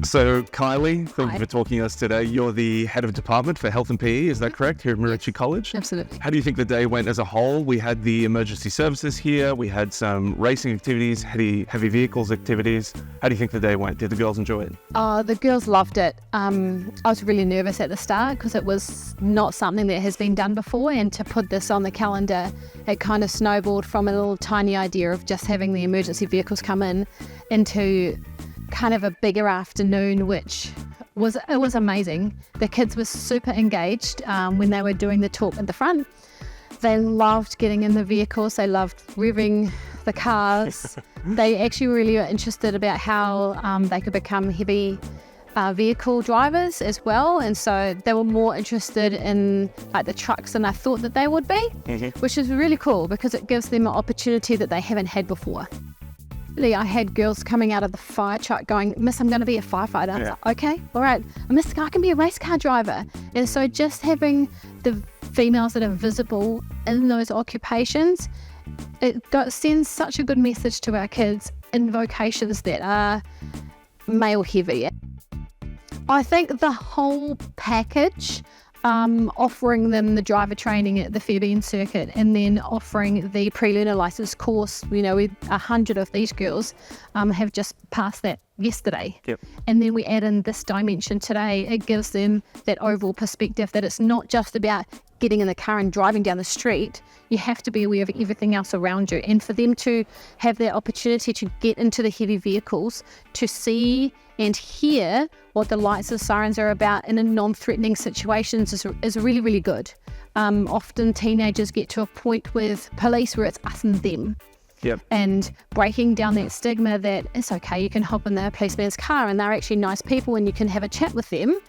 So Kylie, thank you for talking to us today. You're the head of department for health and PE, is that correct, here at Merici College? Absolutely. How do you think the day went as a whole? We had the emergency services here, we had some racing activities, heavy vehicles activities. How do you think the day went? Did the girls enjoy it? The girls loved it. I was really nervous at the start because it was not something that has been done before, and to put this on the calendar, it kind of snowballed from a little tiny idea of just having the emergency vehicles come in into kind of a bigger afternoon, which was amazing. The kids were super engaged when they were doing the talk at the front. They loved getting in the vehicles. They loved revving the cars. They actually really were interested about how they could become heavy vehicle drivers as well, and so they were more interested in like the trucks than I thought that they would be, which is really cool because it gives them an opportunity that they haven't had before. I had girls coming out of the fire truck going, "Miss, I'm going to be a firefighter." I was like, okay, all right. Miss, I can be a race car driver. And so just having the females that are visible in those occupations, it sends such a good message to our kids in vocations that are male heavy. I think the whole package, offering them the driver training at the Fairbairn circuit and then offering the pre-learner license course, 100 of these girls have just passed that yesterday. Yep. And then we add in this dimension today. It gives them that overall perspective that it's not just about getting in the car and driving down the street. You have to be aware of everything else around you, and for them to have the opportunity to get into the heavy vehicles, to see and hear what the lights and sirens are about in a non-threatening situations is really, really good. Often teenagers get to a point with police where it's us and them. Yep. And breaking down that stigma that it's okay, you can hop in the policeman's car and they're actually nice people and you can have a chat with them.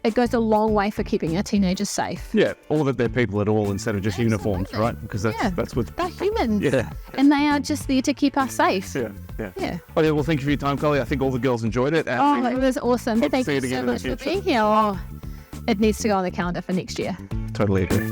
It goes a long way for keeping our teenagers safe. Yeah, all that they're people at all instead of just uniforms, right? Because that's what... They're humans. Yeah. And they are just there to keep us safe. Yeah. Oh, yeah, well, thank you for your time, Kylie. I think all the girls enjoyed it. It was awesome. Thank you so much for being here. It needs to go on the calendar for next year. Totally agree.